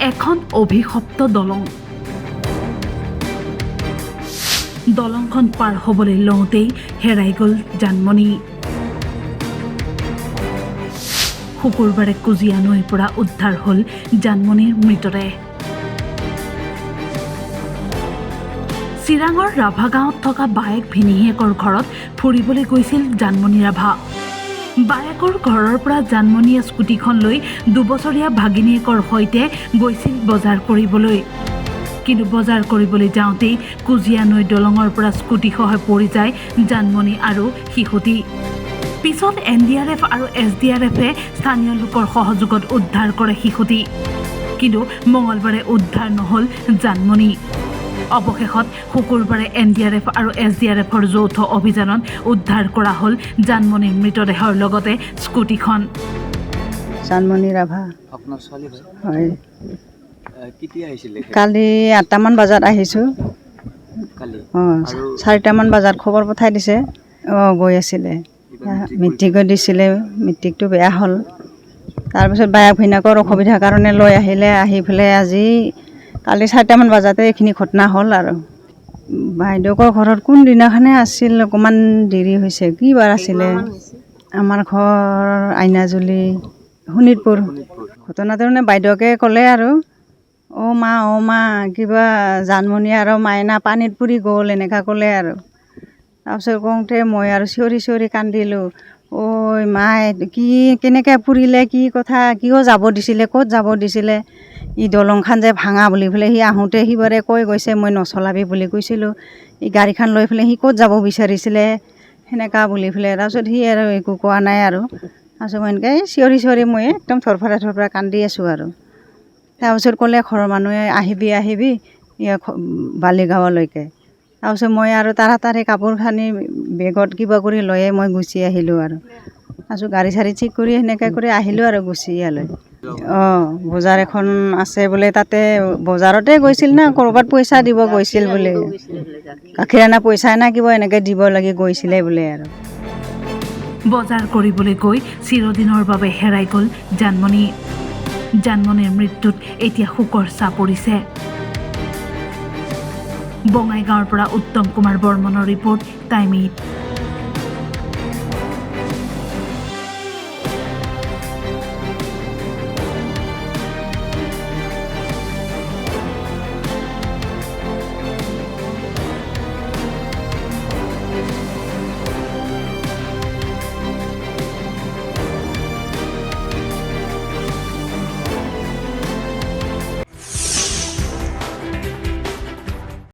এখন অভিশপ্ত দলং। দলংখন পাৰ হ'বলৈ লওঁতেই হেৰাই গ'ল জানমণি। শুকুৰবাৰে কুজিয়া নৈৰ পৰা উদ্ধাৰ হ'ল জানমণিৰ মৃতদেহ। চিৰাঙৰ ৰাভা গাঁৱত থকা বায়েক ভিনীহিয়েকৰ ঘৰত ফুৰিবলৈ গৈছিল জানমণি ৰাভা। বায়েকৰ ঘৰৰ পৰা জানমণিয়ে স্কুটিখন লৈ 2 বছৰীয়া ভাগিনীয়েকৰ সৈতে গৈছিল বজাৰ কৰিবলৈ। কিন্তু বজাৰ কৰিবলৈ যাওঁতেই কুজিয়া নৈ দলঙৰ পৰা স্কুটিসহ পৰি যায় জানমণি আৰু শিশুটি। পিছত NDRF আৰু SDRFে স্থানীয় লোকৰ সহযোগত উদ্ধাৰ কৰে শিশুটি। কিন্তু মঙলবাৰে উদ্ধাৰ নহ'ল জানমণি। অৱশেষত শুকুৰবাৰে NDRF আৰু SDRFৰ যৌথ অভিযানত উদ্ধাৰ কৰা হ'ল জানমণিৰ মৃতদেহৰ লগতে স্কুটিখন। জানমণি ৰাভা আপোনাৰ ছোৱালী হয়। কেতিয়া আহিছিলে? কালি 8টামান বজাত আহিছোঁ। কালি 4টামান বজাত খবৰ পঠাই দিছে। গৈ আছিলে, মেট্ৰিকো দিছিলে, মেট্ৰিকটো বেয়া হ'ল। তাৰপিছত বায়েক ভিনীয়েকৰ অসুবিধাৰ কাৰণে লৈ আহিলে। আহি পেলাই আজি কালি 4টামান বজাতে এইখিনি ঘটনা হ'ল আৰু। বাইদেউকৰ ঘৰত কোনদিনাখনে আছিল, অকণমান দেৰি হৈছে। কি বাৰ আছিলে? আমাৰ ঘৰ আইনাজুলি, শোণিতপুৰ। ঘটনাটো মানে বাইদেউকে ক'লে আৰু অ' মা কিবা জানমণি আৰু মাইনা পানীত পৰি গ'ল, এনেকুৱা ক'লে আৰু। তাৰপিছত কওঁতে মই আৰু চিঞৰি কান্দিলোঁ। ঐ মাই কি কেনেকৈ পুৰিলে, কি কথা, কিয় যাব দিছিলে, ক'ত যাব দিছিলে? ই দলংখন যে ভাঙা বুলি পেলাই সি আহোঁতে সিবাৰে কৈ গৈছে মই নচলাবি বুলি কৈছিলোঁ। এই গাড়ীখন লৈ পেলাই সি ক'ত যাব বিচাৰিছিলে সেনেকুৱা বুলি পেলাই। তাৰপিছত সি আৰু একো কোৱা নাই আৰু। তাৰপিছত মই এনেকৈ চিঞৰি মই একদম ধৰফৰা কান্দি আছোঁ আৰু। তাৰপিছত ক'লে ঘৰৰ মানুহে আহিবি বালিগাঁৱলৈকে। তাৰপিছত মই আৰু তাড়াতাড়ি কাপোৰ খানি বেগত কিবা কৰি লৈয়ে মই গুচি আহিলোঁ আৰু। তাৰপিছত গাড়ী চাড়ী ঠিক কৰি সেনেকৈ কৰি আহিলোঁ আৰু গুচি ইয়ালৈ। বজাৰ এখন আছে বোলে, তাতে বজাৰতে গৈছিল না ক'ৰবাত পইচা দিব গৈছিল বোলে। গাখীৰ অনা পইচা না কিবা এনেকৈ দিব লাগি গৈছিলে বোলে আৰু। বজাৰ কৰিবলৈ গৈ চিৰদিনৰ বাবে হেৰাই গ'ল জানমণি। জানমণিৰ মৃত্যুত এতিয়া শোকৰ ছাঁ পৰিছে। বঙাইগাঁৱৰ পৰা উত্তম কুমাৰ বৰ্মনৰ ৰিপৰ্ট, টাইম 8।